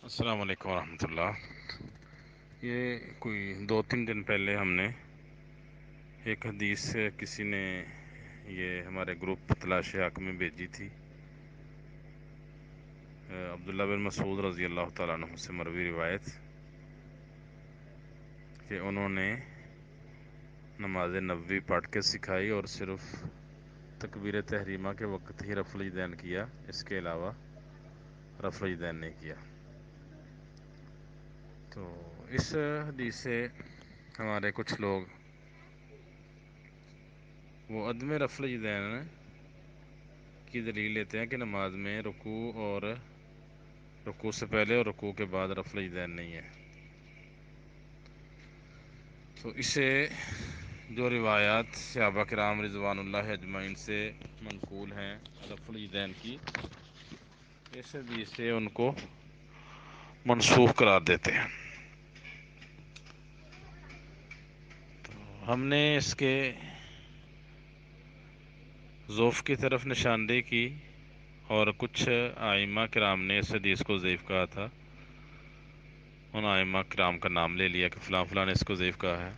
السلام علیکم ورحمۃ اللہ۔ یہ کوئی 2-3 دن پہلے ہم نے ایک حدیث کسی نے یہ ہمارے گروپ تلاش حق میں بھیجی تھی، عبداللہ بن مسعود رضی اللہ تعالیٰ عنہ سے مروی روایت کہ انہوں نے نماز نبوی پڑھ کے سکھائی اور صرف تکبیر تحریمہ کے وقت ہی رفع الیدین کیا، اس کے علاوہ رفع الیدین نہیں کیا۔ تو اس حدیث سے ہمارے کچھ لوگ وہ عدم رفع الیدین کی دلیل لیتے ہیں کہ نماز میں رکوع سے پہلے اور رکوع کے بعد رفع الیدین نہیں ہے۔ تو اسے جو روایات صحابہ کرام رضوان اللہ اجمعین سے منقول ہیں رفع الیدین کی، اس حدیث سے ان کو منسوخ قرار دیتے ہیں۔ ہم نے اس کے ضعف کی طرف نشاندہی کی اور کچھ ائمہ کرام نے اس حدیث کو ضعیف کہا تھا، ان ائمہ کرام کا نام لے لیا کہ فلاں فلاں نے اس کو ضعیف کہا ہے۔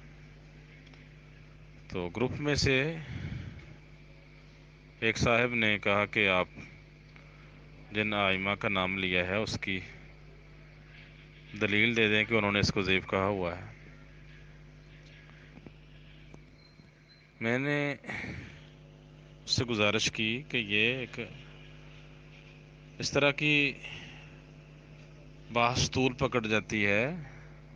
تو گروپ میں سے ایک صاحب نے کہا کہ آپ جن ائمہ کا نام لیا ہے اس کی دلیل دے دیں کہ انہوں نے اس کو ضعیف کہا ہوا ہے۔ میں نے اس سے گزارش کی کہ یہ ایک اس طرح کی بحث طول پکڑ جاتی ہے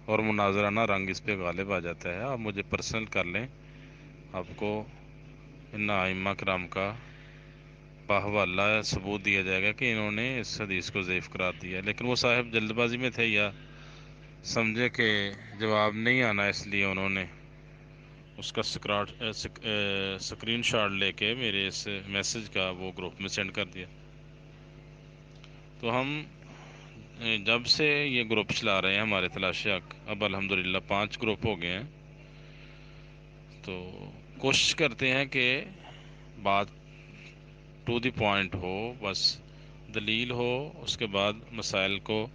اور مناظرانہ رنگ اس پہ غالب آ جاتا ہے۔ آپ مجھے پرسنل کر لیں، آپ کو ان ائمہ کرام کا باحوالہ ثبوت دیا جائے گا کہ انہوں نے اس حدیث کو ضعیف قرار دیا، لیکن وہ صاحب جلد بازی میں تھے یا سمجھے کہ جواب نہیں آنا، اس لیے انہوں نے اس کا سکرین شاٹ لے کے میرے اس میسج کا وہ گروپ میں سینڈ کر دیا۔ تو ہم جب سے یہ گروپ چلا رہے ہیں ہمارے تلاش حق، اب الحمدللہ 5 گروپ ہو گئے ہیں، تو کوشش کرتے ہیں کہ بات ٹو دی پوائنٹ ہو، بس دلیل ہو، اس کے بعد مسائل کو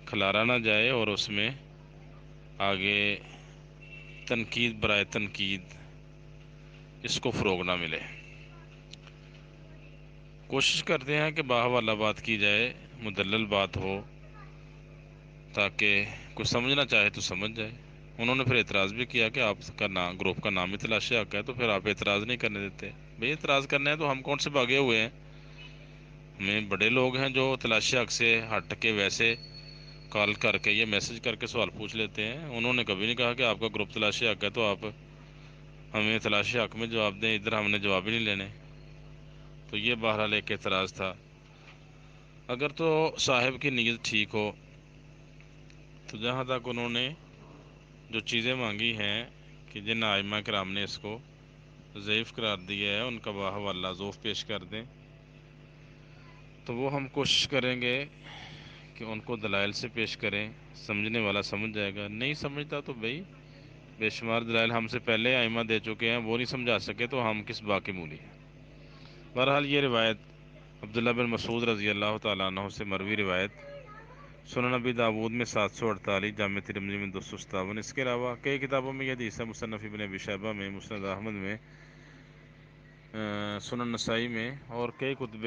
کھلارا نہ جائے اور اس میں آگے تنقید برائے تنقید اس کو فروغ نہ ملے۔ کوشش کرتے ہیں کہ باحوالہ بات کی جائے، مدلل بات ہو، تاکہ کوئی سمجھنا چاہے تو سمجھ جائے۔ انہوں نے پھر اعتراض بھی کیا کہ آپ کا نام گروپ کا نام ہی تلاش حق ہے، تو پھر آپ اعتراض نہیں کرنے دیتے۔ بھئی اعتراض کرنا ہے تو ہم کون سے بھاگے ہوئے ہیں؟ ہمیں بڑے لوگ ہیں جو تلاش حق سے ہٹ کے ویسے کال کر کے یا میسج کر کے سوال پوچھ لیتے ہیں۔ انہوں نے کبھی نہیں کہا کہ آپ کا گروپ تلاش حق ہے تو آپ ہمیں تلاش حق میں جواب دیں، ادھر ہم نے جواب ہی نہیں لینے۔ تو یہ بہرحال ایک اعتراض تھا۔ اگر تو صاحب کی نیت ٹھیک ہو تو جہاں تک انہوں نے جو چیزیں مانگی ہیں کہ جن ائمہ کرام نے اس کو ضعیف قرار دیا ہے ان کا باحوالہ ذوف پیش کر دیں، تو وہ ہم کوشش کریں گے کہ ان کو دلائل سے پیش کریں، سمجھنے والا سمجھ جائے گا، نہیں سمجھتا تو بھئی بے شمار دلائل ہم سے پہلے ائمہ دے چکے ہیں، وہ نہیں سمجھا سکے تو ہم کس باقی مولی ہیں۔ بہرحال یہ روایت عبداللہ بن مسعود رضی اللہ تعالیٰ عنہ سے مروی روایت سنن نبی داود میں 748، جامع ترمذی میں 257، اس کے علاوہ کئی کتابوں میں یہ حدیث ہے، مصنف ابن ابی شیبہ میں، مسند احمد میں، سنن نسائی میں اور کئی کتب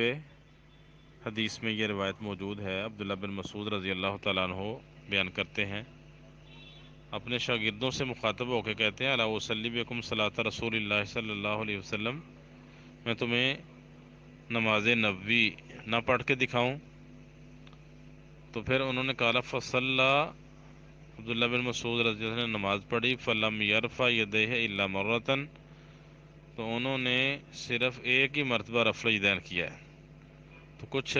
حدیث میں یہ روایت موجود ہے۔ عبداللہ بن مسعود رضی اللہ تعالیٰ عنہ بیان کرتے ہیں، اپنے شاگردوں سے مخاطب ہو کے کہتے ہیں، الا اصلی بکم صلاۃ رسول اللہ صلی اللہ علیہ وسلم، میں تمہیں نماز نبوی نہ پڑھ کے دکھاؤں؟ تو پھر انہوں نے کہا فصلی، عبداللہ بن مسعود رضی اللہ عنہ نے نماز پڑھی، فلم یرفع یدیہ الا مرۃ، تو انہوں نے صرف ایک ہی مرتبہ رفع الیدین کیا ہے۔ تو کچھ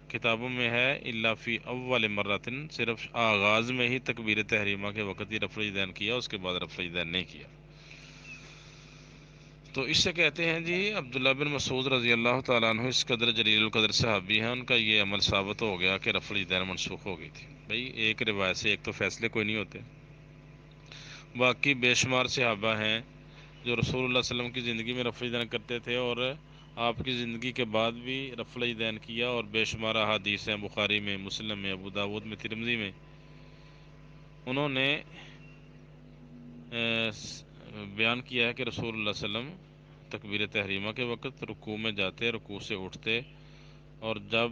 کتابوں میں ہے الا فی اول مرۃ، صرف آغاز میں ہی تکبیر تحریمہ کے وقت ہی رفع الیدین کیا، اس کے بعد رفع الیدین نہیں کیا۔ تو اس سے کہتے ہیں جی عبداللہ بن مسعود رضی اللہ تعالیٰ عنہ اس قدر جلیل القدر صحابی ہیں، ان کا یہ عمل ثابت ہو گیا کہ رفع الیدین منسوخ ہو گئی تھی۔ بھئی ایک روایت سے ایک تو فیصلے کوئی نہیں ہوتے، باقی بے شمار صحابہ ہیں جو رسول اللہ صلی اللہ علیہ وسلم کی زندگی میں رفع الیدین کرتے تھے اور آپ کی زندگی کے بعد بھی رفع الیدین کیا، اور بے شمار احادیث ہیں بخاری میں، مسلم میں، ابو داود میں، ترمذی میں، انہوں نے بیان کیا ہے کہ رسول اللہ صلی اللہ علیہ وسلم تکبیر تحریمہ کے وقت رکوع میں جاتے، رکوع سے اٹھتے، اور جب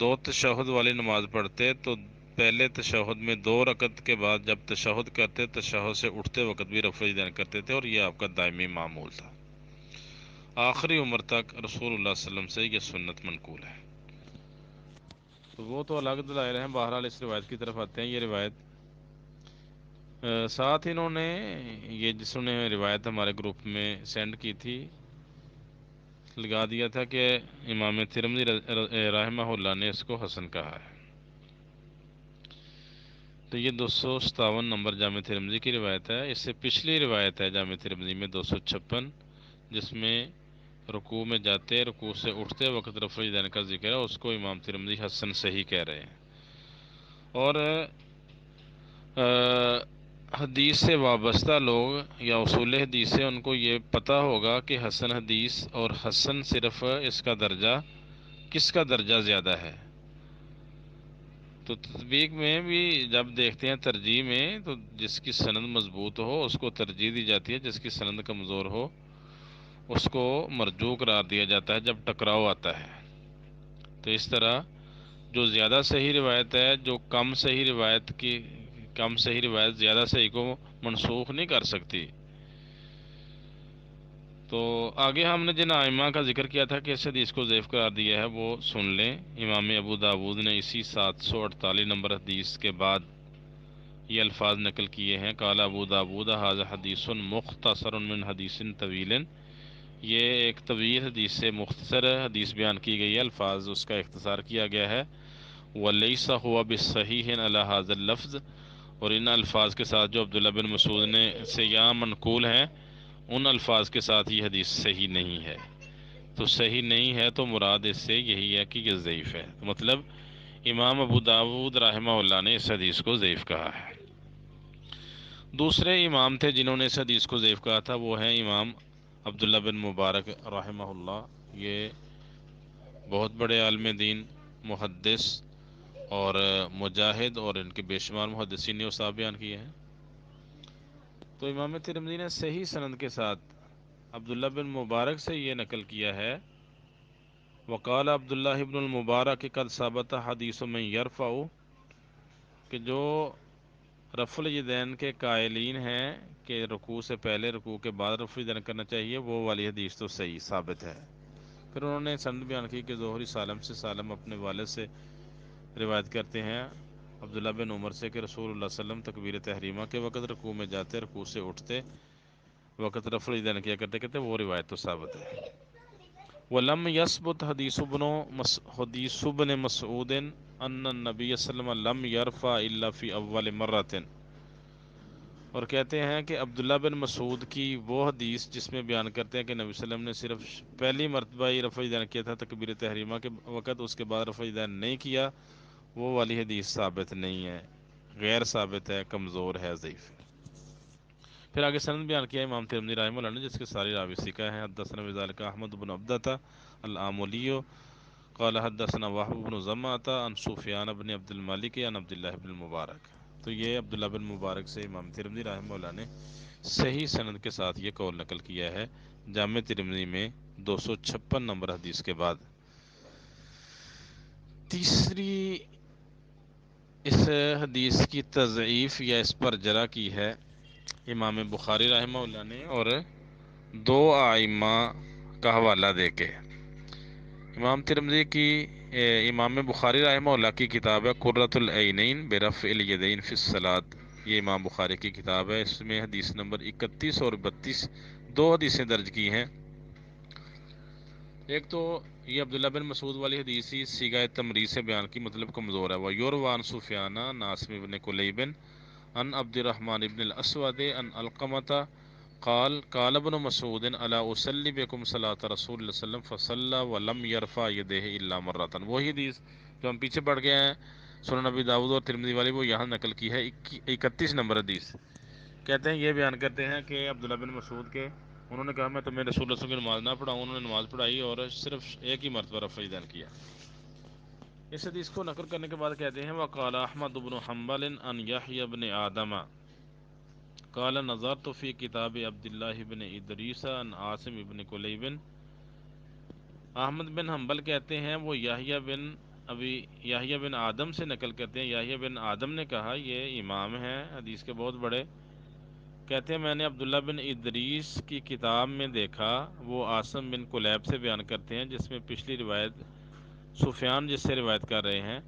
دو تشہد والی نماز پڑھتے تو پہلے تشہد میں 2 رکعت کے بعد جب تشہد کرتے، تشہد سے اٹھتے وقت بھی رفع الیدین کرتے تھے، اور یہ آپ کا دائمی معمول تھا۔ آخری عمر تک رسول اللہ صلی اللہ علیہ وسلم سے یہ سنت منقول ہے۔ تو وہ تو الگ دلائل ہیں، بہرحال اس روایت کی طرف آتے ہیں۔ یہ روایت ساتھ انہوں نے یہ جس نے روایت ہمارے گروپ میں سینڈ کی تھی لگا دیا تھا کہ امام ترمذی رحمہ اللہ نے اس کو حسن کہا ہے۔ تو یہ 257 نمبر جامع ترمذی کی روایت ہے۔ اس سے پچھلی روایت ہے جامع ترمذی میں 256، جس میں رکوع میں جاتے، رکوع سے اٹھتے وقت رفع الیدین کا ذکر ہے، اس کو امام ترمذی حسن صحیح کہہ رہے ہیں۔ اور حدیث سے وابستہ لوگ یا اصول حدیث سے ان کو یہ پتہ ہوگا کہ حسن حدیث اور حسن صرف اس کا درجہ کس کا درجہ زیادہ ہے۔ تو تطبیق میں بھی جب دیکھتے ہیں ترجیح میں، تو جس کی سند مضبوط ہو اس کو ترجیح دی جاتی ہے، جس کی سند کمزور ہو اس کو مرجوع قرار دیا جاتا ہے جب ٹکراؤ آتا ہے۔ تو اس طرح جو زیادہ صحیح روایت ہے، جو کم صحیح روایت زیادہ صحیح کو منسوخ نہیں کر سکتی۔ تو آگے ہم نے جن ائمہ کا ذکر کیا تھا کہ اس حدیث کو ضعیف قرار دیا ہے، وہ سن لیں۔ امام ابو داود نے اسی 748 نمبر حدیث کے بعد یہ الفاظ نقل کیے ہیں، قال ابو داود ھذا حدیث مختصر من حدیث طویل۔ یہ ایک طویل حدیث سے مختصر حدیث بیان کی گئی ہے، الفاظ اس کا اختصار کیا گیا ہے۔ وَلَيْسَ هُوَ بِالصَّحِيحِ عَلَى هَذَا اللَّفْظِ، اور ان الفاظ کے ساتھ جو عبداللہ بن مسعود نے سے یہاں منقول ہیں، ان الفاظ کے ساتھ یہ حدیث صحیح نہیں ہے۔ تو صحیح نہیں ہے تو مراد اس سے یہی ہے کہ یہ ضعیف ہے، مطلب امام ابو داود رحمہ اللہ نے اس حدیث کو ضعیف کہا ہے۔ دوسرے امام تھے جنہوں نے اس حدیث کو ضعیف کہا تھا، وہ ہیں امام عبداللہ بن مبارک رحمہ اللہ۔ یہ بہت بڑے عالم دین، محدث اور مجاہد، اور ان کے بے شمار محدثین نے اصحاب بیان کیے ہیں۔ تو امام ترمذی نے صحیح سند کے ساتھ عبداللہ بن مبارک سے یہ نقل کیا ہے، وقال عبداللہ ابن المبارک قد ثبت حدیث من یرفع، کہ جو رفع الیدین کے قائلین ہیں کہ رکوع سے پہلے رکوع کے بعد رفع الیدین کرنا چاہیے، وہ والی حدیث تو صحیح ثابت ہے۔ پھر انہوں نے سند بیان کی کہ زہری سالم سے، سالم اپنے والد سے روایت کرتے ہیں عبداللہ بن عمر سے کہ رسول اللہ صلی اللہ علیہ وسلم تکبیر تحریمہ کے وقت رکوع میں جاتے، رکوع سے اٹھتے وقت رفع الیدین کیا کرتے کہتے وہ روایت تو ثابت ہے۔ وَلَمْ يَثْبُتْ حدیث ابن مسعود ان النبی صلی اللہ علیہ وسلم لم يرفع الا فی اول مرۃ، اور کہتے ہیں کہ عبداللہ بن مسعود کی وہ حدیث جس میں بیان کرتے ہیں کہ نبی صلی اللہ علیہ وسلم نے صرف پہلی مرتبہ ہی رفع الیدین کیا تھا تکبیر تحریمہ کے وقت، اس کے بعد رفع الیدین نہیں کیا، وہ والی حدیث ثابت نہیں ہے، غیر ثابت ہے، کمزور ہے، ضعیف ہے۔ پھر آگے سند بیان کیا امام ترمذی رحمہ اللہ نے، جس کے سارے راوی ثقہ ہیں۔ حدثنا بذلک احمد بن عبدۃ العاملی قال حدثنا وهب بن زمعة عن سفیان بن عبد الملک عن عبداللہ بن المبارک۔ تو یہ عبداللہ بن مبارک سے امام ترمذی رحمہ اللہ نے صحیح سند کے ساتھ یہ قول نقل کیا ہے جامع ترمذی میں 256 نمبر حدیث کے بعد۔ تیسری اس حدیث کی تضعیف یا اس پر جرح کی ہے امام بخاری رحمہ اللہ نے، اور 2 ائمہ کا حوالہ دے کے۔ امام ترمذی کی امام بخاری رحمہ اللہ کی کتاب ہے قرۃ العینین برفع الیدین فی الصلاۃ، یہ امام بخاری کی کتاب ہے۔ اس میں حدیث نمبر 31 اور 32 2 حدیثیں درج کی ہیں۔ ایک تو یہ عبداللہ بن مسعود والی حدیث ہی صیغہ تمریض سے بیان کی، مطلب کمزور ہے۔ وَيُرْوَى عَنْ سُفْيَانَ نَاصِمِ بن قُلَيْبٍ عن عبد الرحمن بن الاسود عن علقمة قال قال ابن مسعود الا اصلي بكم صلاة رسول اللہ صلی اللہ علیہ وسلم فصلى ولم يرفع يديه الا مرة۔ وہی حدیث جو ہم پیچھے پڑھ گئے ہیں سنن نبی داؤد اور ترمذی والی، وہ یہاں نقل کی ہے 31 نمبر حدیث۔ کہتے ہیں یہ بیان کرتے ہیں کہ عبداللہ بن مسعود کے انہوں نے کہا میں تمہیں رسول اللہ صلی اللہ علیہ وسلم کی نماز نہ پڑھاؤں، انہوں نے نماز پڑھائی اور صرف ایک ہی مرتبہ رفع یدین کیا۔ اس حدیث کو نقل کرنے کے بعد کہتے ہیں وقال احمد بن حنبل ان یحیی بن آدم قال نظرت فی کتاب عبداللہ بن ادریس ان عاصم بن کلیب۔ احمد بن حنبل کہتے ہیں وہ یحییٰ بن آدم سے نقل کرتے ہیں، یحییٰ بن آدم نے کہا، یہ امام ہیں حدیث کے بہت بڑے، کہتے ہیں میں نے عبداللہ بن ادریس کی کتاب میں دیکھا، وہ عاصم بن کلیب سے بیان کرتے ہیں، جس میں پچھلی روایت سفیان جس سے روایت کر رہے ہیں،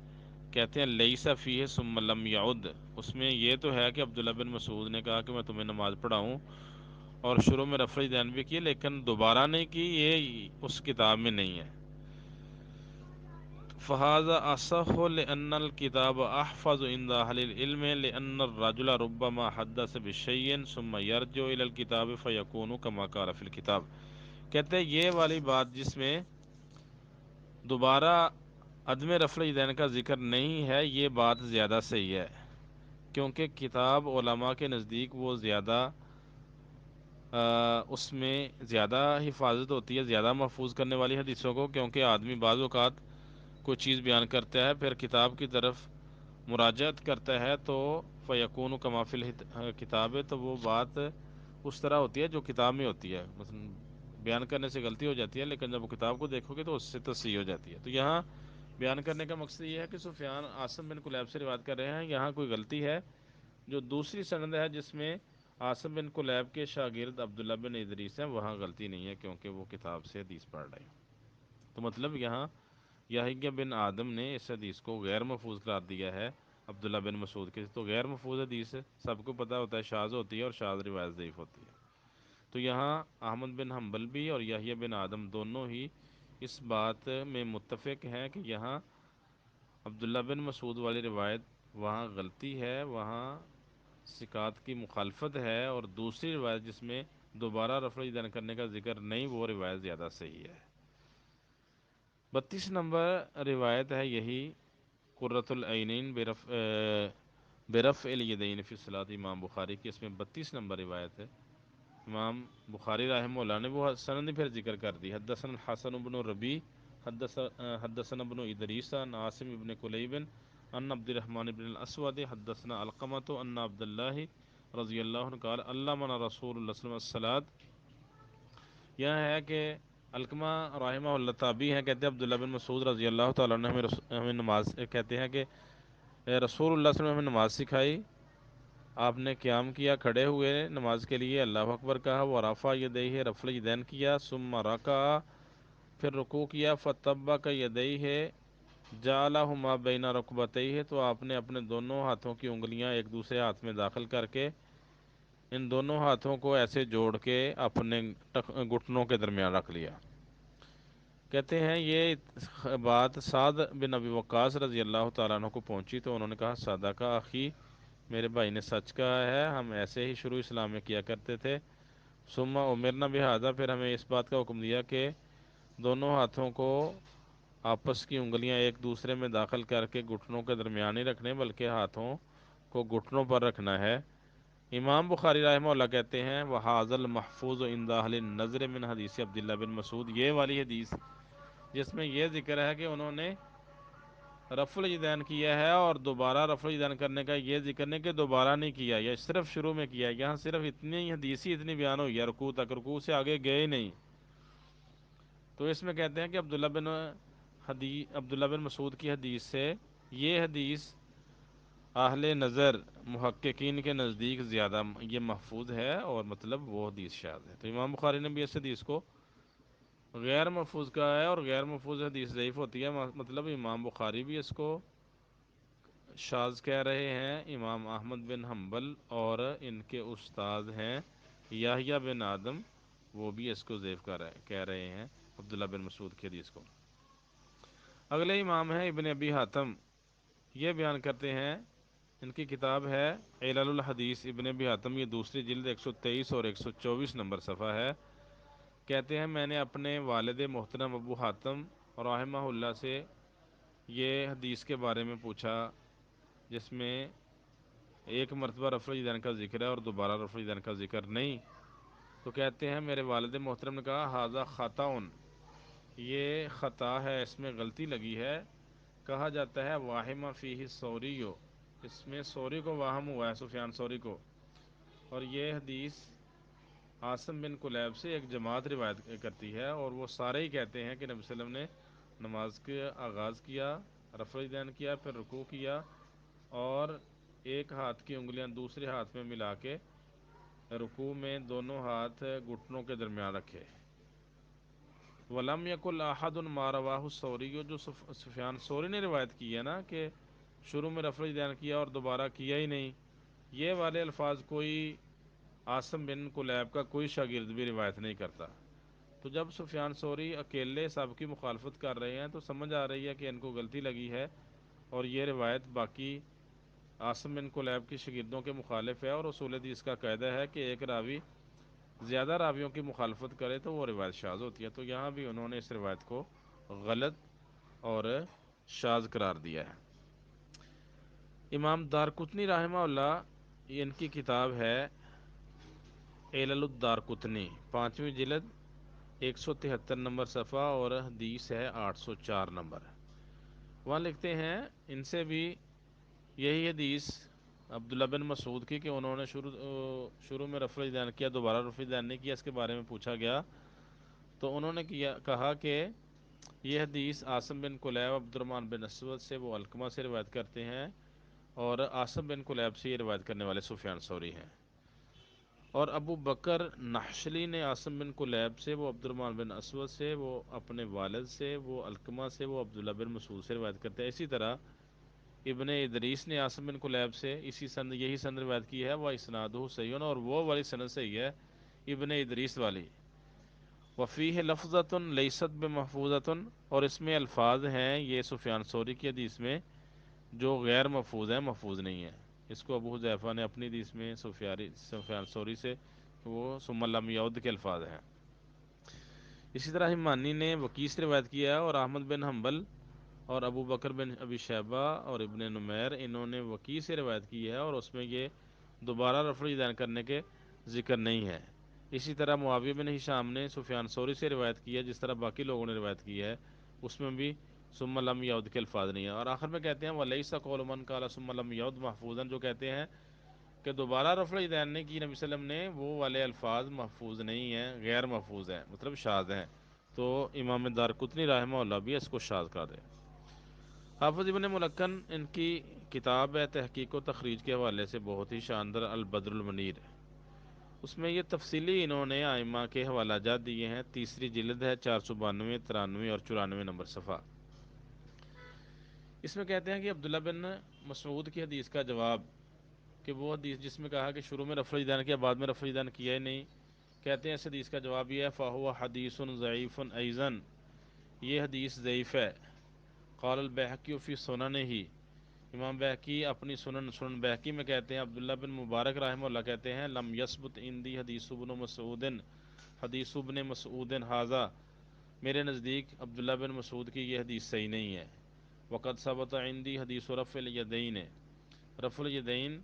کہتے ہیں لیس فیہ ثم لم یعد، اس میں یہ تو ہے کہ عبداللہ بن مسعود نے کہا کہ میں تمہیں نماز پڑھاؤں اور شروع میں رفع دین بھی کی لیکن دوبارہ نہیں کی، یہ اس کتاب میں نہیں ہے۔ فہذا اصح لأن الكتاب احفظ عند اہل العلم لأن الرجل ربما حدث بشیء ثم یرجع الى الكتاب فیکون كما قال فی الكتاب۔ کہتے ہیں یہ والی بات جس میں دوبارہ عدم رفع دین کا ذکر نہیں ہے، یہ بات زیادہ صحیح ہے، کیونکہ کتاب علماء کے نزدیک وہ زیادہ اس میں زیادہ حفاظت ہوتی ہے، زیادہ محفوظ کرنے والی حدیثوں کو، کیونکہ آدمی بعض اوقات کوئی چیز بیان کرتا ہے پھر کتاب کی طرف مراجعت کرتا ہے تو فیکون کما فی الکتاب، تو وہ بات اس طرح ہوتی ہے جو کتاب میں ہوتی ہے، مثلا بیان کرنے سے غلطی ہو جاتی ہے لیکن جب وہ کتاب کو دیکھو گے تو اس سے تصحیح ہو جاتی ہے۔ تو یہاں بیان کرنے کا مقصد یہ ہے کہ سفیان عاصم بن کلیب سے روایت کر رہے ہیں، یہاں کوئی غلطی ہے، جو دوسری سند ہے جس میں عاصم بن کلیب کے شاگرد عبداللہ بن ادریس ہیں، وہاں غلطی نہیں ہے کیونکہ وہ کتاب سے حدیث پڑھ رہے ہیں۔ تو مطلب یہاں یحییٰ بن آدم نے اس حدیث کو غیر محفوظ قرار دیا ہے عبداللہ بن مسعود کے، تو غیر محفوظ حدیث سب کو پتہ ہوتا ہے شاذ ہوتی ہے اور شاذ روایت ضعیف ہوتی ہے۔ تو یہاں احمد بن حنبل بھی اور یحییٰ بن آدم دونوں ہی اس بات میں متفق ہیں کہ یہاں عبداللہ بن مسعود والی روایت وہاں غلطی ہے، وہاں ثقات کی مخالفت ہے، اور دوسری روایت جس میں دوبارہ رفع دین کرنے کا ذکر نہیں، وہ روایت زیادہ صحیح ہے۔ 32 نمبر روایت ہے یہی قرۃ العینین برفع الیدین فی الصلاۃ، امام بخاری کی، اس میں 32 نمبر روایت ہے۔ امام بخاری رحمہ اللہ نے وہ سند پھر ذکر کر دی، حدثنا الحسن بن ربیع حدثنا ابن ادریس عن عاصم بن کلیب ان عبد الرحمن بن الاسود حدثنا علقمۃ ان عبد اللہ رضی اللہ عنہ قال علمنا رسول اللہ صلی اللہ علیہ وسلم۔ یہ ہے کہ علقمہ رحمہ اللہ تابعی ہیں، کہتے ہیں عبداللہ بن مسعود رضی اللہ تعالیٰ عنہ ہمیں نماز کہتے ہیں کہ رسول اللہ صلی اللہ علیہ وسلم ہمیں نماز سکھائی، آپ نے قیام کیا، کھڑے ہوئے نماز کے لیے، اللہ اکبر کہا، ورفع یدیہ رفع الیدین کیا، ثم رکع پھر رکوع کیا، فطبق یدیہ جعلہما بین رکبتیہ تو آپ نے اپنے دونوں ہاتھوں کی انگلیاں ایک دوسرے ہاتھ میں داخل کر کے ان دونوں ہاتھوں کو ایسے جوڑ کے اپنے گھٹنوں کے درمیان رکھ لیا۔ کہتے ہیں یہ بات سعد بن ابی وقاص رضی اللہ تعالیٰ عنہ کو پہنچی تو انہوں نے کہا صدق اخی، میرے بھائی نے سچ کہا ہے، ہم ایسے ہی شروع اسلام میں کیا کرتے تھے۔ ثم امرنا بہذا پھر ہمیں اس بات کا حکم دیا کہ دونوں ہاتھوں کو آپس کی انگلیاں ایک دوسرے میں داخل کر کے گھٹنوں کے درمیان ہی رکھنے بلکہ ہاتھوں کو گھٹنوں پر رکھنا ہے۔ امام بخاری رحمہ اللہ کہتے ہیں وَهَذَا الْمَحْفُوظُ عِنْدَ أَهْلِ النَّظْرِ مِنْ حدیث عبداللہ بن مسعود، یہ والی حدیث جس میں یہ ذکر ہے کہ انہوں نے رفع الیدین کیا ہے اور دوبارہ رفع الیدین کرنے کا یہ ذکر نہیں کہ دوبارہ نہیں کیا، یا صرف شروع میں کیا، یہاں صرف اتنی حدیث ہی اتنی بیان ہوئی ہے، رکوع تک، رکوع سے آگے گئے نہیں۔ تو اس میں کہتے ہیں کہ عبداللہ بن مسعود کی حدیث سے یہ حدیث اہل نظر محققین کے نزدیک زیادہ یہ محفوظ ہے اور مطلب وہ حدیث شاذ ہے۔ تو امام بخاری نے بھی اس حدیث کو غیر محفوظ کہا ہے، اور غیر محفوظ حدیث ضعیف ہوتی ہے، مطلب امام بخاری بھی اس کو شاذ کہہ رہے ہیں، امام احمد بن حنبل اور ان کے استاد ہیں یحییٰ بن آدم، وہ بھی اس کو ضعیف کہہ رہے ہیں عبداللہ بن مسعود کی حدیث کو۔ اگلے امام ہیں ابن ابی حاتم، یہ بیان کرتے ہیں، ان کی کتاب ہے علل الحدیث ابن ابی حاتم، یہ دوسری جلد 123 اور 124 نمبر صفحہ ہے۔ کہتے ہیں میں نے اپنے والد محترم ابو حاتم رحمہ اللہ سے یہ حدیث کے بارے میں پوچھا جس میں ایک مرتبہ رفع الیدین کا ذکر ہے اور دوبارہ رفع الیدین کا ذکر نہیں، تو کہتے ہیں میرے والد محترم نے کہا ھذا خطاٌ، یہ خطا ہے، اس میں غلطی لگی ہے۔ کہا جاتا ہے واہم فیہ ثوری، اس میں ثوری کو واہم ہوا ہے، سفیان ثوری کو۔ اور یہ حدیث عاصم بن کلیب سے ایک جماعت روایت کرتی ہے، اور وہ سارے ہی کہتے ہیں کہ نبی صلی اللہ علیہ وسلم نے نماز کے آغاز کیا، رفع الیدین کیا، پھر رکوع کیا، اور ایک ہاتھ کی انگلیاں دوسرے ہاتھ میں ملا کے رکوع میں دونوں ہاتھ گھٹنوں کے درمیان رکھے۔ وَلَمْ يَقُلْ أَحَدٌ مَا رَوَاهُ الثَّوْرِيُّ، جو سفیان ثوری نے روایت کی ہے نا کہ شروع میں رفع الیدین کیا اور دوبارہ کیا ہی نہیں، یہ والے الفاظ کوئی عاصم بن کلیب کا کوئی شاگرد بھی روایت نہیں کرتا۔ تو جب سفیان ثوری اکیلے سب کی مخالفت کر رہے ہیں تو سمجھ آ رہی ہے کہ ان کو غلطی لگی ہے، اور یہ روایت باقی عاصم بن کلیب کی شاگردوں کے مخالف ہے، اور اصول حدیث کا قاعدہ ہے کہ ایک راوی زیادہ راویوں کی مخالفت کرے تو وہ روایت شاذ ہوتی ہے۔ تو یہاں بھی انہوں نے اس روایت کو غلط اور شاذ قرار دیا ہے۔ امام دارقطنی رحمہ اللہ، یہ ان کی کتاب ہے علل الدارقطنی، 5ویں جلد، 173 نمبر صفحہ، اور حدیث ہے 804 نمبر۔ وہاں لکھتے ہیں ان سے بھی یہی حدیث عبداللہ بن مسعود کی کہ انہوں نے شروع میں رفع الیدین کیا، دوبارہ رفع الیدین نہیں کیا، اس کے بارے میں پوچھا گیا تو انہوں نے کہا کہ یہ حدیث عاصم بن کلیب عبد الرحمن بن اسود سے، وہ علقمہ سے روایت کرتے ہیں، اور عاصم بن کلیب سے یہ روایت کرنے والے سفیان ثوری ہیں۔ اور ابو بکر نحشلی نے عاصم بن کلیب سے، وہ عبد الرحمن بن اسود سے، وہ اپنے والد سے، وہ علقمہ سے، وہ عبداللہ بن مسعود سے روایت کرتے ہیں۔ اسی طرح ابن ادریس نے عاصم بن کلیب سے یہی سند روایت کی ہے، وہ اسنادہ صحیح، اور وہ والی سند صحیح ہے ابن ادریس والی۔ وفیہ لفظۃ لیست بمحفوظۃ، اور اس میں الفاظ ہیں یہ سفیان ثوری کی حدیث میں جو غیر محفوظ ہیں، محفوظ نہیں ہیں۔ اس کو ابو حذیفہ نے اپنی حدیث میں سفیان ثوری سے، وہ ثم لم یعد کے الفاظ ہیں۔ اسی طرح حمانی نے وکیع سے روایت کیا ہے، اور احمد بن حنبل اور ابو بکر بن ابی شیبہ اور ابن نمیر، انہوں نے وکیع سے روایت کی ہے، اور اس میں یہ دوبارہ رفع الیدین کرنے کے ذکر نہیں ہے۔ اسی طرح معاویہ بن ہشام نے سفیان ثوری سے روایت کی ہے، جس طرح باقی لوگوں نے روایت کی ہے، اس میں بھی ثم لم یعد کے الفاظ نہیں ہیں۔ اور آخر میں کہتے ہیں وَلَيْسَ قَوْلُ مَنْ قَالَ ثُمَّ لَمْ يَعُدْ مَحْفُوظًا، جو کہتے ہیں کہ دوبارہ رفع الیدین نہیں کی نبی صلی اللہ علیہ وسلم نے، وہ والے الفاظ محفوظ نہیں ہیں، غیر محفوظ ہیں، مطلب شاذ ہیں۔ تو امام دارقطنی رحمہ اللہ بھی اس کو شاذ قرار دے۔ حافظ ابن ملکن، ان کی کتاب ہے تحقیق و تخریج کے حوالے سے بہت ہی شاندار، البدر المنیر، اس میں یہ تفصیلی انہوں نے ائمہ کے حوالہ جات دیے ہیں۔ 3 جلد ہے، 492، 93 اور 94 نمبر صفحہ۔ اس میں کہتے ہیں کہ عبداللہ بن مسعود کی حدیث کا جواب، کہ وہ حدیث جس میں کہا کہ شروع میں رفع الیدین کیا، بعد میں رفع الیدین کیا ہی نہیں، کہتے ہیں اس حدیث کا جواب یہ ہے فَهُوَ حَدِيثٌ ضَعِيفٌ أَيْضًا، یہ حدیث ضعیف ہے۔ قال البیہقی فی سننہ، امام بہقی اپنی سنن بہقی میں کہتے ہیں، عبداللہ بن مبارک رحمہ اللہ کہتے ہیں لم یثبت عندی حدیث ابن مسعود، حدیث ابن مسعود ھذا، میرے نزدیک عبداللہ بن مسعود کی یہ حدیث صحیح نہیں ہے۔ وقد ثبت عندی حدیث رفع الیدین، رفع الیدین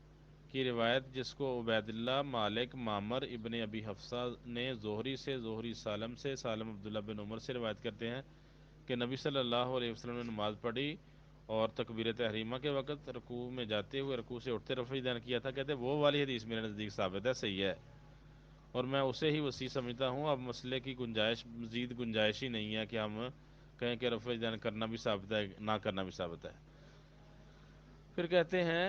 کی روایت جس کو عبید اللہ، مالک، معمر، ابن ابی حفصہ نے زہری سے، زہری سالم سے، سالم عبداللہ بن عمر سے روایت کرتے ہیں کہ نبی صلی اللہ علیہ وسلم نے نماز پڑھی اور تکبیر تحریمہ کے وقت رکوع میں جاتے ہوئے رکوع سے اٹھتے رفع الیدین کیا تھا۔ کہتے وہ والی حدیث میرے نزدیک ثابت ہے، صحیح ہے، اور میں اسے ہی وسیع سمجھتا ہوں۔ اب مسئلے کی مزید گنجائش ہی نہیں ہے کہ ہم کہیں کہ رفع الیدین کرنا بھی ثابت ہے، نہ کرنا بھی ثابت ہے۔ پھر کہتے ہیں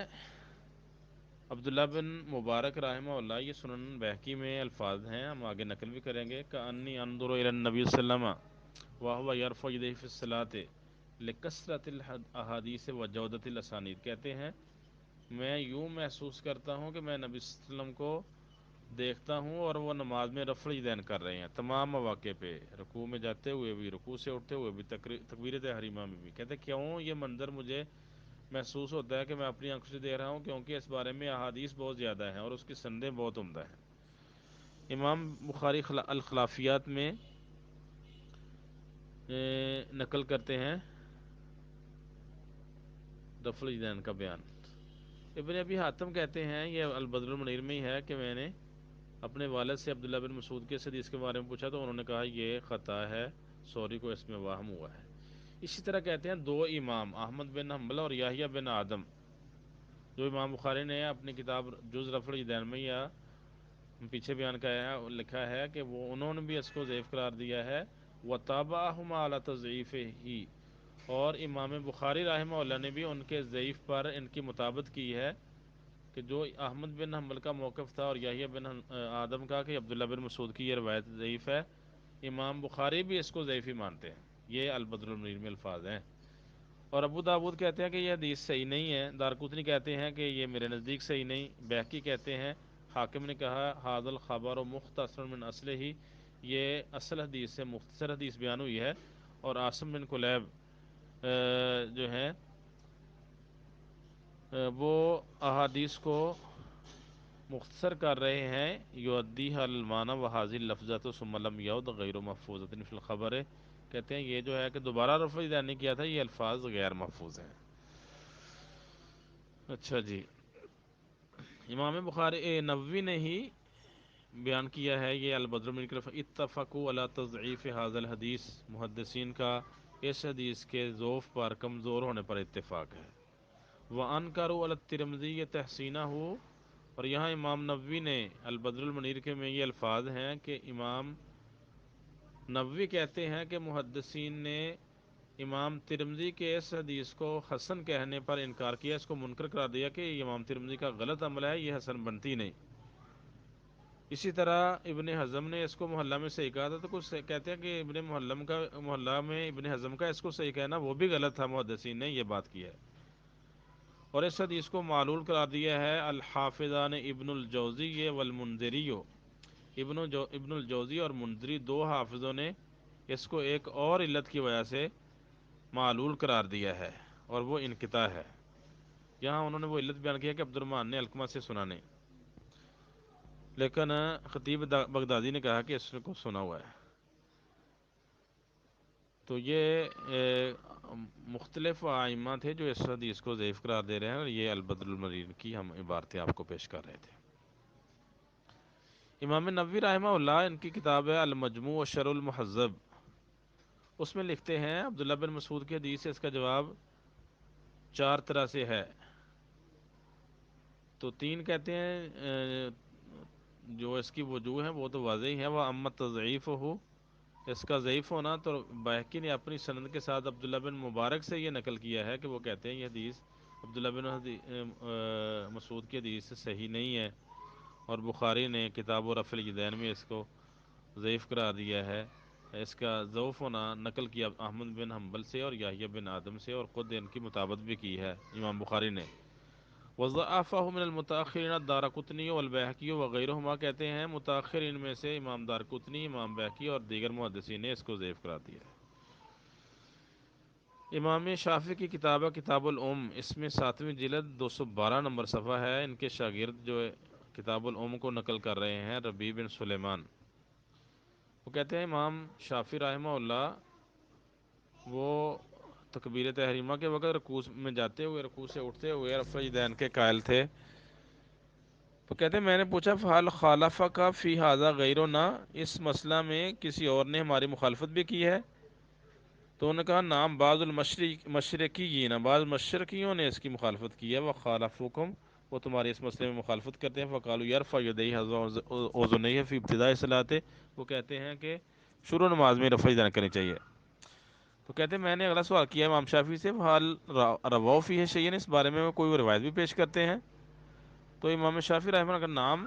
عبداللہ بن مبارک رحمہ اللہ، یہ سنن بہقی میں الفاظ ہیں، ہم آگے نقل بھی کریں گے، کأنی انظر الی النبی صلی اللہ علیہ وسلم وہو یرفع یدیہ فی الصلاۃ لکثرۃ الاحادیث وجودۃ الاسانید، کہتے ہیں میں یوں محسوس کرتا ہوں کہ میں نبی صلی اللہ علیہ وسلم کو دیکھتا ہوں اور وہ نماز میں رفع الیدین کر رہے ہیں تمام مواقع پہ، رکوع میں جاتے ہوئے بھی، رکوع سے اٹھتے ہوئے بھی، تکبیر تحریمہ میں بھی۔ کہتے کیوں یہ منظر مجھے محسوس ہوتا ہے کہ میں اپنی آنکھوں سے دیکھ رہا ہوں، کیونکہ اس بارے میں احادیث بہت زیادہ ہیں اور اس کی سندیں بہت عمدہ ہیں۔ امام بخاری الخلافیات میں نقل کرتے ہیں رفع الیدین کا بیان۔ ابن ابی حاتم کہتے ہیں، یہ البدر المنیر میں ہی ہے، کہ میں نے اپنے والد سے عبداللہ بن مسعود کے اس حدیث کے بارے میں پوچھا تو انہوں نے کہا یہ خطا ہے، سوری کو اس میں وہم ہوا ہے۔ اسی طرح کہتے ہیں دو امام احمد بن حنبل اور یحییٰ بن آدم، جو امام بخاری نے اپنی کتاب جز رفع الیدین میں یا پیچھے بیان کیا ہے لکھا ہے کہ وہ انہوں نے بھی اس کو ضعیف قرار دیا ہے، وَتَابَعَهُمَا عَلَى تَضْعِیفِهِ، اور امام بخاری رحمہ اللہ نے بھی ان کے ضعیف پر ان کی مطابقت کی ہے کہ جو احمد بن حنبل کا موقف تھا اور یحییٰ بن آدم کا کہ عبداللہ بن مسعود کی یہ روایت ضعیف ہے، امام بخاری بھی اس کو ضعیف ہی مانتے ہیں۔ یہ البدر المنیر میں الفاظ ہیں۔ اور ابو داود کہتے ہیں کہ یہ حدیث صحیح نہیں ہے، دارقطنی کہتے ہیں کہ یہ میرے نزدیک صحیح نہیں، بیہقی کہتے ہیں، حاکم نے کہا ھذا الخبر مختصر من اصلہ، یہ اصل حدیث سے مختصر حدیث بیان ہوئی ہے، اور عاصم بن کلیب جو ہیں وہ احادیث کو مختصر کر رہے ہیں، یؤدیھا المعنی وھذہ اللفظۃ ثم لم یعد غیر محفوظۃ فی الخبر، کہتے ہیں یہ جو ہے کہ دوبارہ رفع الیدین نہیں کیا تھا، یہ الفاظ غیر محفوظ ہیں۔ اچھا جی، امام بخاری نووی نے ہی بیان کیا ہے یہ البدر من اتفقوا علی تضعیف ھذا الحدیث، محدثین کا اس حدیث کے ضعف پر کمزور ہونے پر اتفاق ہے۔ وَأَنْكَرُوا عَلَى التِّرْمِذِيِّ تَحْسِينَهُ، اور یہاں امام نووی نے البدر المنیر کے میں یہ الفاظ ہیں کہ امام نووی کہتے ہیں کہ محدثین نے امام ترمذی کے اس حدیث کو حسن کہنے پر انکار کیا، اس کو منکر قرار دیا کہ یہ امام ترمذی کا غلط عمل ہے، یہ حسن بنتی نہیں۔ اسی طرح ابن حزم نے اس کو محلہ میں صحیح کہا تھا، تو کچھ کہتے ہیں کہ محلہ میں ابن حزم کا اس کو صحیح کہنا وہ بھی غلط تھا، محدثین نے یہ بات کی ہے۔ اور اس حدیث کو معلول قرار دیا ہے الحافظان ابن الجوزی والمنذری، ابن الجوزی اور منذری دو حافظوں نے اس کو ایک اور علت کی وجہ سے معلول قرار دیا ہے، اور وہ انقطاع ہے۔ یہاں انہوں نے وہ علت بیان کیا کہ عبد الرحمن نے علقمہ سے سنا نہیں، لیکن خطیب بغدادی نے کہا کہ اس کو سنا ہوا ہے۔ تو یہ مختلف ائمہ تھے جو اس حدیث کو ضعیف قرار دے رہے ہیں، اور یہ البدر المنیر کی ہم عبارتیں آپ کو پیش کر رہے تھے۔ امام نووی رحمہ اللہ، ان کی کتاب ہے المجموع و شرح المہذب، اس میں لکھتے ہیں عبداللہ بن مسعود کی حدیث سے اس کا جواب چار طرح سے ہے۔ تو تین کہتے ہیں جو اس کی وجوہ ہیں وہ تو واضح ہیں، وہ اما تضعیف ہو، اس کا ضعیف ہونا، تو بیہقی نے اپنی سند کے ساتھ عبداللہ بن مبارک سے یہ نقل کیا ہے کہ وہ کہتے ہیں یہ حدیث عبداللہ بن مسعود کی حدیث سے صحیح نہیں ہے، اور بخاری نے کتاب و رفع الیدین میں اس کو ضعیف قرار دیا ہے۔ اس کا ضعف ہونا نقل کیا احمد بن حنبل سے اور یحییٰ بن آدم سے، اور خود ان کی مطابقت بھی کی ہے امام بخاری نے۔ وضعفہ من المتاخرین الدارقطنی والبیہقی وغیرہما، کہتے ہیں متاخرین میں سے امام دارقطنی، امام بیہقی اور دیگر محدثین نے اس کو ضعیف قرار دیا ہے۔ امام شافعی کی کتاب ہے کتاب اس میں 7ویں جلد 212 نمبر صفحہ ہے۔ ان کے شاگرد جو کتاب کو نقل کر رہے ہیں ربیع بن سلیمان، وہ کہتے ہیں امام شافعی رحمہ اللہ وہ تکبیر تحریمہ کے وقت رکوع میں جاتے ہوئے، رکوع سے اٹھتے ہوئے رفع الیدین کے قائل تھے۔ تو کہتے ہیں میں نے پوچھا فَهَلْ خَالَفَكَ فِي هَذَا غَيْرُنَا، اس مسئلہ میں کسی اور نے ہماری مخالفت بھی کی ہے؟ تو انہوں نے کہا نام بعض المشرقیین، بعض مشرقیوں نے اس کی مخالفت کی ہے، وَخَالَفُكُمْ، وہ تمہارے اس مسئلے میں مخالفت کرتے ہیں، فَقَالُوا يَرْفَعُ يَدَيْهِ حَذْوَ أُذُنَيْهِ فِي ابْتِدَاءِ الصَّلَاةِ، وہ کہتے ہیں کہ شروع نماز میں رفع الیدین کرنی چاہیے۔ تو کہتے ہیں میں نے اگلا سوال کیا امام شافعی سے فَهَلْ رَوَوْا فِيهِ شَيْئًا، اس بارے میں وہ کوئی روایت بھی پیش کرتے ہیں؟ تو امام شافعی رحمہ اللہ کا نام،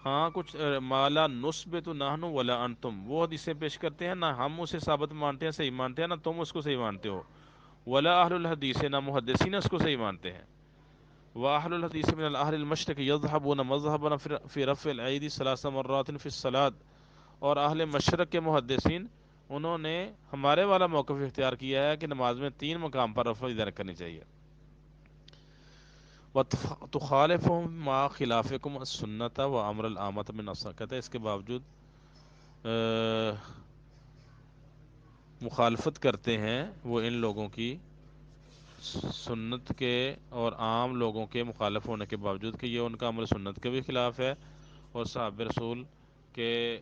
ہاں کچھ مالا نثبت نحن ولا انتم، وہ حدیثیں پیش کرتے ہیں، نہ ہم اسے ثابت مانتے ہیں صحیح مانتے ہیں، نہ تم اس کو صحیح مانتے ہو، ولا اہل الحدیث، نہ محدثین اس کو صحیح مانتے ہیں۔ واہل الحدیث من الاہل المشرق یذهبون مذهبنا فی رفع الایدی 3 مرات فی الصلاۃ، اور اہل مشرق کے محدثین انہوں نے ہمارے والا موقف اختیار کیا ہے کہ نماز میں 3 مقام پر رفع الیدین کرنی چاہیے۔ وَتُخَالِفُهُمْ مَا خِلَافِكُمْ السُّنَّةَ وَأَمْرَ الْعَامَةِ مِنْ الصَّحَابَةِ، کہتے ہیں اس کے باوجود مخالفت کرتے ہیں وہ ان لوگوں کی سنت کے اور عام لوگوں کے مخالف ہونے کے باوجود کہ یہ ان کا عمل سنت کے بھی خلاف ہے، اور صحابہ رسول کے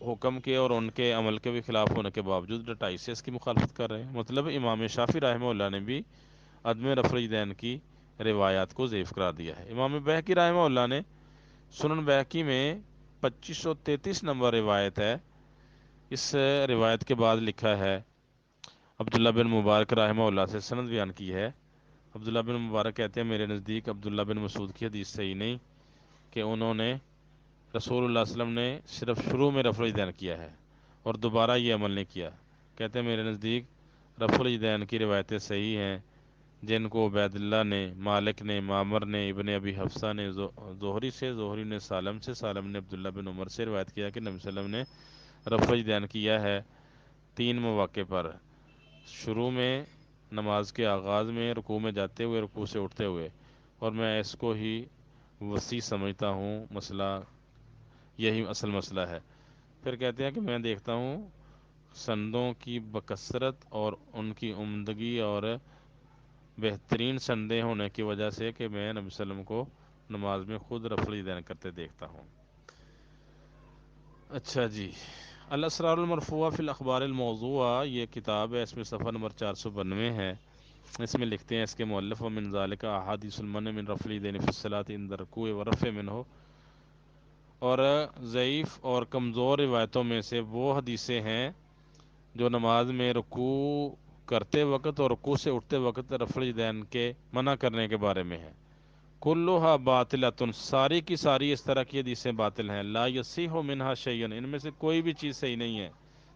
حکم کے اور ان کے عمل کے بھی خلاف ہونے کے باوجود ڈٹائی سے اس کی مخالفت کر رہے ہیں۔ مطلب امام شافعی رحمہ اللہ نے بھی عدم رفع الیدین کی روایات کو ضعیف قرار دیا ہے۔ امام بہقی رحمہ اللہ نے سنن بہقی میں 2533 نمبر روایت ہے، اس روایت کے بعد لکھا ہے، عبداللہ بن مبارک رحمہ اللہ سے سند بیان کی ہے۔ عبداللہ بن مبارک کہتے ہیں میرے نزدیک عبداللہ بن مسعود کی حدیث صحیح نہیں کہ انہوں نے رسول اللہ صلی اللہ علیہ وسلم نے صرف شروع میں رفع الیدین کیا ہے اور دوبارہ یہ عمل نہیں کیا۔ کہتے ہیں میرے نزدیک رفع الیدین کی روایتیں صحیح ہیں جن کو عبید اللہ نے، مالک نے، معمر نے، ابن ابی حفصہ نے زہری سے، زہری نے سالم سے، سالم نے عبداللہ بن عمر سے روایت کیا کہ نبی صلی اللہ علیہ وسلم نے رفع الیدین کیا ہے 3 مواقع پر، شروع میں، نماز کے آغاز میں، رکوع میں جاتے ہوئے، رکوع سے اٹھتے ہوئے، اور میں اس کو ہی وسیع سمجھتا ہوں، مسئلہ یہی اصل مسئلہ ہے۔ پھر کہتے ہیں کہ میں دیکھتا ہوں سندوں کی بکثرت اور ان کی عمدگی اور بہترین سندیں ہونے کی وجہ سے کہ میں نبی صلی اللہ علیہ وسلم کو نماز میں خود رفع الیدین کرتے دیکھتا ہوں۔ اچھا جی، الاسرار المرفوعہ فی الاخبار الموضوعہ، یہ کتاب ہے، اس میں صفحہ نمبر 492 ہے۔ اس میں لکھتے ہیں اس کے مؤلف ومن ذالک احادیث المنع من رفع الیدین فی الصلاۃ عند الرکوع ورفع منہ، اور ضعیف اور کمزور روایتوں میں سے وہ حدیثیں ہیں جو نماز میں رکوع کرتے وقت اور رکوع سے اٹھتے وقت رفع الیدین کے منع کرنے کے بارے میں ہے۔ کلھا باطلۃ، ساری کی ساری اس طرح کی حدیثیں باطل ہیں، لا یصح منہا شیء، ان میں سے کوئی بھی چیز صحیح نہیں ہے۔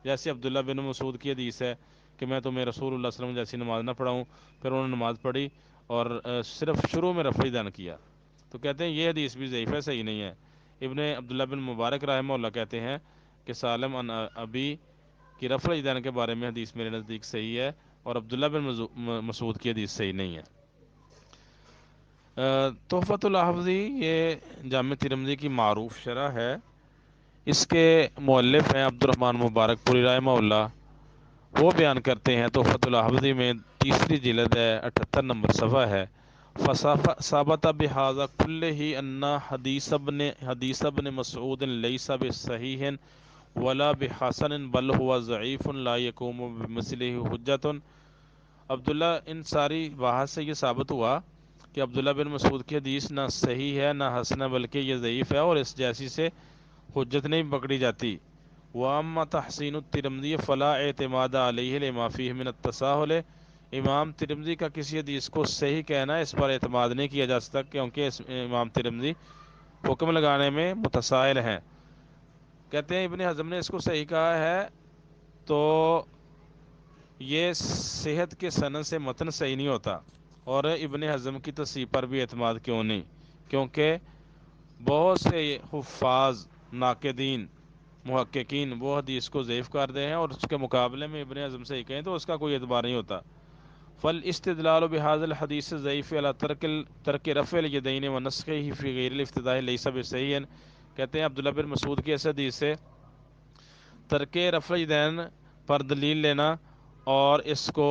جیسے عبداللہ بن مسعود کی حدیث ہے کہ میں تمہیں رسول اللہ صلی اللہ علیہ وسلم جیسی نماز نہ پڑھاؤں، پھر انہوں نے نماز پڑھی اور صرف شروع میں رفع الیدین کیا، تو کہتے ہیں یہ حدیث بھی ضعیف ہے، صحیح نہیں ہے۔ ابن عبداللہ بن مبارک رحمہ اللہ کہتے ہیں کہ سالم عن ابی کی رفع الیدین کے بارے میں حدیث میرے نزدیک صحیح ہے، اور عبداللہ بن مسعود کی حدیث صحیح نہیں ہے۔ تحفۃ الحفظی یہ جامع ترمذی کی معروف شرح ہے، اس کے مؤلف ہیں عبد الرحمن مبارک پوری رحمہ اللہ، وہ بیان کرتے ہیں تحفۃ الحفظی میں 3 جلد ہے، 78 نمبر صفحہ ہے، ثابت بہذا کلہ ان حدیث ابن مسعود لیس بصحیح ولا بحسن بل هو ضعیف لا یقوم بمثلہ حجۃ۔ عبداللہ ان ساری بحث سے یہ ثابت ہوا کہ عبداللہ بن مسعود کی حدیث نہ صحیح ہے نہ حسن ہے، بلکہ یہ ضعیف ہے اور اس جیسی سے حجت نہیں پکڑی جاتی۔ وَأَمَّا تَحْسِينُ التِّرْمِذِيِّ فَلَا اعْتِمَادَ عَلَيْهِ لِمَا فِيهِ مِنَ التَّسَاهُلِ، امام ترمذی کا کسی حدیث کو صحیح کہنا اس پر اعتماد نہیں کیا جا سکتا، کیونکہ امام ترمذی حکم لگانے میں متساہل ہیں۔ کہتے ہیں ابن حزم نے اس کو صحیح کہا ہے تو یہ صحت کے سند سے متن صحیح نہیں ہوتا، اور ابن حزم کی تصحیح پر بھی اعتماد کیوں نہیں، کیونکہ بہت سے حفاظ، ناقدین، محققین وہ حدیث کو ضعیف کر دے ہیں، اور اس کے مقابلے میں ابن حزم صحیح کہیں تو اس کا کوئی اعتبار نہیں ہوتا۔ فالاستدلال بهذا الحديث الضعيف على ترک رفع الیدین ونسخه فی غیر الافتتاح لیس بصحیح، کہتے ہیں عبداللہ بن مسعود کی اس حدیث سے ترک رفع الیدین پر دلیل لینا اور اس کو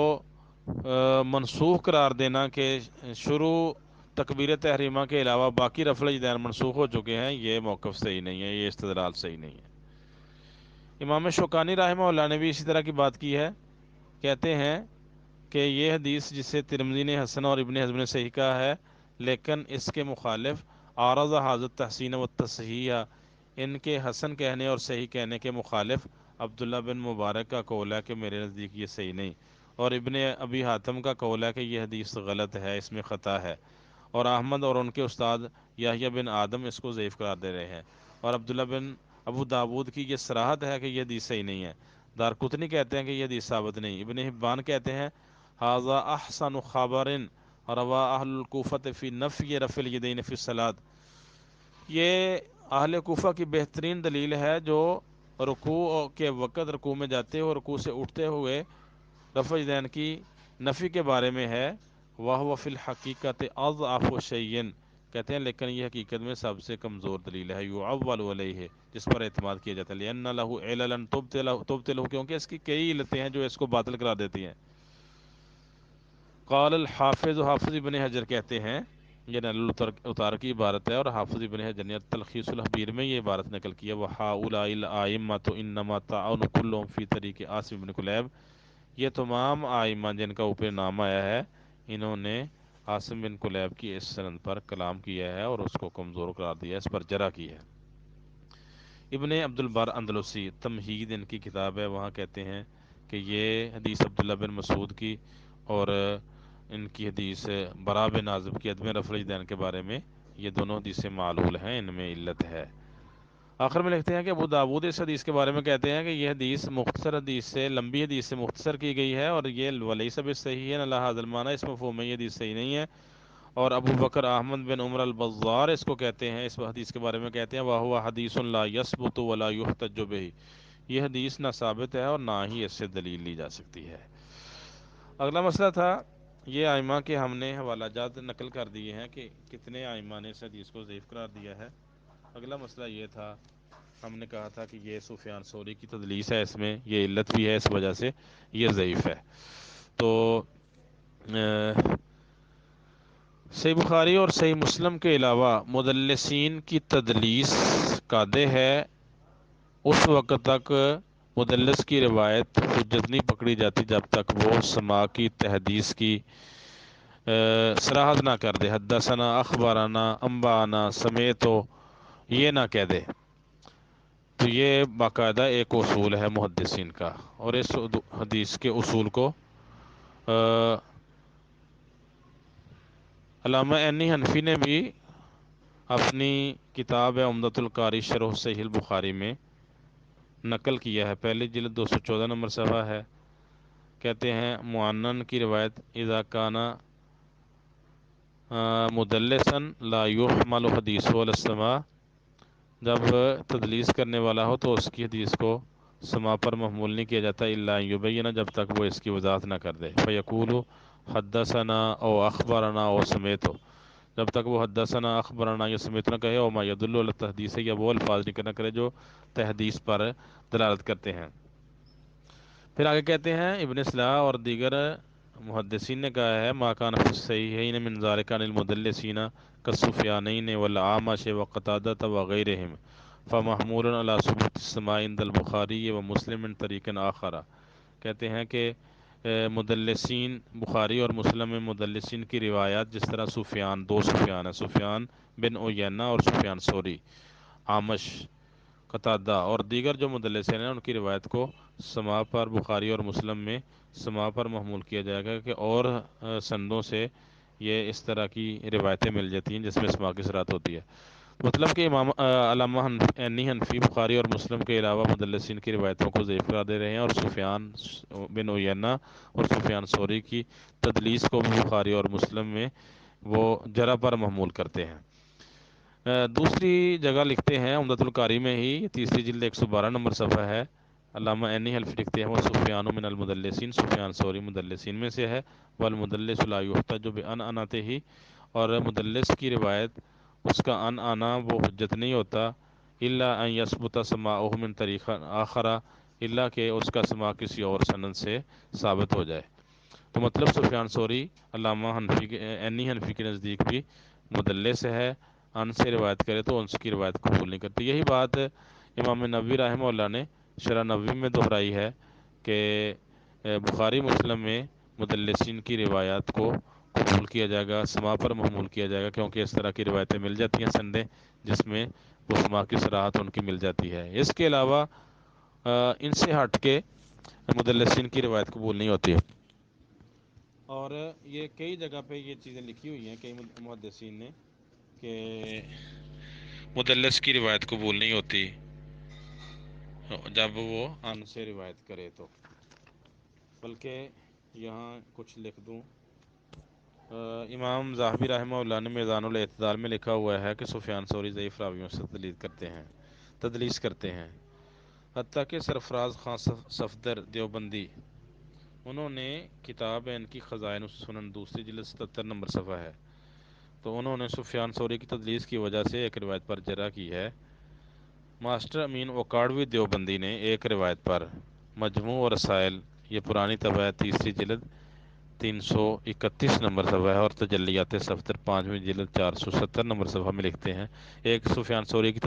منسوخ قرار دینا کہ شروع تکبیر تحریمہ کے علاوہ باقی رفع الیدین منسوخ ہو چکے ہیں، یہ موقف صحیح نہیں ہے، یہ استدلال صحیح نہیں ہے۔ امام شوکانی رحمہ اللہ نے بھی اسی طرح کی بات کی ہے، کہتے ہیں کہ یہ حدیث جسے ترمذی نے حسن اور ابن حزم نے صحیح کہا ہے، لیکن اس کے مخالف عارض حاضر تحسین و تصحیح، ان کے حسن کہنے اور صحیح کہنے کے مخالف عبداللہ بن مبارک کا قول ہے کہ میرے نزدیک یہ صحیح نہیں، اور ابن ابی حاتم کا قول ہے کہ یہ حدیث غلط ہے، اس میں خطا ہے، اور احمد اور ان کے استاد یحییٰ بن آدم اس کو ضعیف قرار دے رہے ہیں، اور عبداللہ بن ابو داود کی یہ صراحت ہے کہ یہ حدیث صحیح نہیں ہے۔ دارقطنی کہتے ہیں کہ یہ حدیث ثابت نہیں۔ ابن حبان کہتے ہیں ھذا احسن خبر روا اہل الکوفۃ فی نفی رفع الیدین فی الصلاۃ، یہ اہل کوفہ کی بہترین دلیل ہے جو رکوع کے وقت رکوع میں جاتے ہوئے رکوع سے اٹھتے ہوئے رفع الیدین کی نفی کے بارے میں ہے۔ وَهُوَ فِي الْحَقِيقَةِ أَضْعَفُ شَيْءٍ، کہتے ہیں لیکن یہ حقیقت میں سب سے کمزور دلیل ہے، يُعَوَّلُ عَلَيْهِ، جس پر اعتماد کیا جاتا ہے، لِأَنَّ لَهُ عِلَلًا تُبْطِلُهُ، کیونکہ اس کی کئی علتیں ہیں جو اس کو باطل قرار دیتی ہیں۔ قال الحافظ، حافظ ابن حجر کہتے ہیں یہ نیل الاتار کی عبارت ہے، اور حافظ ابن حجر نے تلخیص الحبیر میں یہ عبارت نقل کیا، وَهَٰؤُلَاءِ الْأَئِمَّةُ إِنَّمَا تَعَاوَنَ كُلُّهُمْ فِي طریق عاصم بن کلیب۔ یہ تمام آئمہ جن کا اوپر نام آیا ہے، انہوں نے عاصم بن کلیب کی اس سند پر کلام کیا ہے اور اس کو کمزور قرار دیا ہے، اس پر جرح کی ہے۔ ابن عبد البر اندلسی تمہید ان کی کتاب ہے، وہاں کہتے ہیں کہ یہ حدیث عبداللہ بن مسعود کی اور ان کی حدیث برا بن عازب کی عدم رفع الیدین کے بارے میں، یہ دونوں حدیثیں معلول ہیں، ان میں علت ہے۔ آخر میں لکھتے ہیں کہ ابو داود اس حدیث کے بارے میں کہتے ہیں کہ یہ حدیث مختصر حدیث سے، لمبی حدیث سے مختصر کی گئی ہے، اور یہ ولیس بالصحیح ہے، اللہ حاضر معنی اس مفہوم میں یہ حدیث صحیح نہیں ہے۔ اور ابو بکر احمد بن عمر البزار اس کو کہتے ہیں، اس حدیث کے بارے میں کہتے ہیں وَهُوَ حَدِيثٌ لَا يَثْبُتُ وَلَا يُحْتَجُّ بِهِ، یہ حدیث نہ ثابت ہے اور نہ ہی اس سے دلیل لی جا سکتی ہے۔ اگلا مسئلہ تھا، یہ آئمہ کے ہم نے حوالہ جات نقل کر دیے ہیں کہ کتنے آئمہ نے اس حدیث کو ضعیف قرار دیا ہے۔ اگلا مسئلہ یہ تھا، ہم نے کہا تھا کہ یہ سفیان ثوری کی تدلیس ہے، اس میں یہ علت بھی ہے، اس وجہ سے یہ ضعیف ہے۔ تو صحیح بخاری اور صحیح مسلم کے علاوہ مدلسین کی تدلیس قادح ہے، اس وقت تک مدلس کی روایت حجت نہیں پکڑی جاتی جب تک وہ سماع کی تحدیث کی صراحت نہ کر دے، حدثنا اخبارنا انبانا سمیتو یہ نہ کہہ دے۔ تو یہ باقاعدہ ایک اصول ہے محدثین کا، اور اس حدیث کے اصول کو علامہ عینی حنفی نے بھی اپنی کتاب عمدۃ القاری شرح صحیح البخاری میں نقل کیا ہے، پہلی جلد 214 نمبر صفحہ ہے۔ کہتے ہیں معنن کی روایت اذا کانا مدلسن لا یحمل حدیث علی السماع، جب تدلیس کرنے والا ہو تو اس کی حدیث کو سماع پر محمول نہیں کیا جاتا، الا ان یبین، جب تک وہ اس کی وضاحت نہ کر دے، فیقول حدثنا او اخبرنا او سمیتو، جب تک وہ حدثنا اخبرنا یا سمیت نہ کہے، اور ما یدل علی التحدیث، یا وہ الفاظ نہ کرے جو تحدیث پر دلالت کرتے ہیں۔ پھر آگے کہتے ہیں ابن اصلاح اور دیگر محدثین نے کہا ہے ما کان فی الصحیحین من ذلک عن المدلسین کالسفیانین والاعمش وقتادہ وغیرہم فمحمول علی ثبوت السماع عند البخاری ومسلم من طریق آخر۔ کہتے ہیں کہ مدلسین بخاری اور مسلم میں مدلسین کی روایات، جس طرح سفیان، دو سفیان ہیں، سفیان بن عیینہ اور سفیان ثوری، عامش، قتادہ اور دیگر جو مدلسین ہیں، ان کی روایت کو سماع پر بخاری اور مسلم میں سماع پر محمول کیا جائے گا کہ اور سندوں سے یہ اس طرح کی روایتیں مل جاتی ہیں جس میں سماع کی صراحت ہوتی ہے۔ مطلب کہ امام علامہ عینی حنفی بخاری اور مسلم کے علاوہ مدلسین کی روایتوں کو ضعیف قرار دے رہے ہیں، اور سفیان بن عیینہ اور سفیان ثوری کی تدلیس کو بھی بخاری اور مسلم میں وہ جرح پر محمول کرتے ہیں۔ دوسری جگہ لکھتے ہیں عمدۃ القاری میں ہی، تیسری جلد 112 نمبر صفحہ ہے، علامہ عینی حنفی لکھتے ہیں وہ سفیان من المدلسین، سفیان ثوری مدلسین میں سے ہے، والمدلس لا یحتج بعنعنتہ، اور مدلس کی روایت اس کا عنعنہ وہ حجت نہیں ہوتا، الا ان یثبت سماعہ من طریق آخر، الا کہ اس کا سماع کسی اور سند سے ثابت ہو جائے۔ تو مطلب سفیان ثوری علامہ عینی حنفی کے نزدیک بھی مدلس ہے، ان سے روایت کرے تو ان کی روایت قبول نہیں کرتی۔ یہی بات امام نووی رحمہ اللہ نے شرح نووی میں دہرائی ہے کہ بخاری مسلم میں مدلسین کی روایات کو قبول کیا جائے گا، سماع پر محمول کیا جائے گا، کیونکہ اس طرح کی روایتیں مل جاتی ہیں سندیں جس میں وہ سماع کی صراحت ان کی مل جاتی ہے۔ اس کے علاوہ ان سے ہٹ کے مدلسین کی روایت قبول نہیں ہوتی۔ اور یہ کئی جگہ پہ یہ چیزیں لکھی ہوئی ہیں کئی محدثین نے کہ مدلس کی روایت قبول نہیں ہوتی جب وہ ان سے روایت کرے تو، بلکہ یہاں کچھ لکھ دوں، امام ذہبی رحمہ اللہ نے میزان الاعتدال میں لکھا ہوا ہے کہ سفیان ثوری ضعیف راویوں سے تدلیس کرتے ہیں، حتیٰ کہ سرفراز خان صفدر دیوبندی، انہوں نے کتاب ان کی خزائن السنن دوسری جلد 77 نمبر صفحہ ہے، تو انہوں نے سفیان ثوری کی تدلیس کی وجہ سے ایک روایت پر جرح کی ہے۔ ماسٹر امین اوکاڑوی دیوبندی نے ایک روایت پر مجموع و رسائل، یہ پرانی طبع ہے، تیسری جلد 331 نمبر صفحہ ہے، اور تجلیات صفدر 5ویں جلد 470 نمبر صفحہ میں لکھتے ہیں، ایک سفیان ثوری کی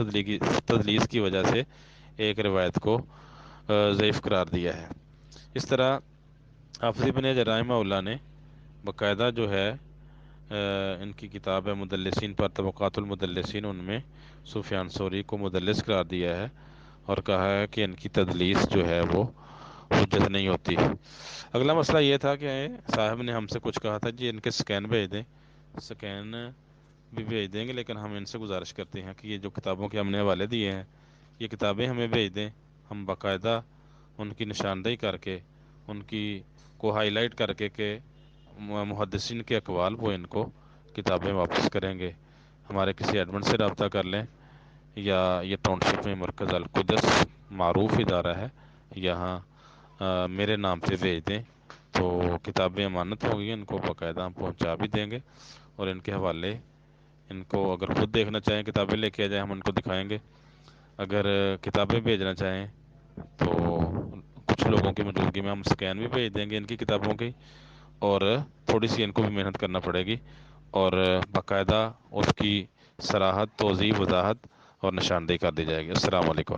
تدلیس کی وجہ سے ایک روایت کو ضعیف قرار دیا ہے۔ اس طرح حافظ ابن حجر رحمہ اللہ نے باقاعدہ جو ہے ان کی کتاب ہے مدلسین پر طبقات المدلسین، ان میں سفیان ثوری کو مدلس قرار دیا ہے اور کہا ہے کہ ان کی تدلیس جو ہے وہ حجت نہیں ہوتی۔ اگلا مسئلہ یہ تھا کہ صاحب نے ہم سے کچھ کہا تھا جی ان کے سکین بھیج دیں، سکین بھی بھیج دیں گے، لیکن ہم ان سے گزارش کرتے ہیں کہ یہ جو کتابوں کے ہم نے حوالے دیے ہیں یہ کتابیں ہمیں بھیج دیں، ہم باقاعدہ ان کی نشاندہی کر کے ان کی کو ہائی لائٹ کر کے کہ محدثین کے اقوال وہ ان کو کتابیں واپس کریں گے۔ ہمارے کسی ایڈمن سے رابطہ کر لیں، یا یہ ٹاؤن شپ میں مرکز القدس معروف ادارہ ہے، یہاں میرے نام پہ بھیج دیں تو کتابیں امانت ہوگی، ان کو باقاعدہ ہم پہنچا بھی دیں گے، اور ان کے حوالے ان کو اگر خود دیکھنا چاہیں کتابیں لے کے آ جائیں، ہم ان کو دکھائیں گے۔ اگر کتابیں بھیجنا چاہیں تو کچھ لوگوں کی موجودگی میں ہم سکین بھی بھیج دیں گے ان کی کتابوں کی، اور تھوڑی سی ان کو بھی محنت کرنا پڑے گی، اور باقاعدہ اس کی صراحت، توضیح، وضاحت اور نشاندہی کر دی جائے گی۔ السلام علیکم۔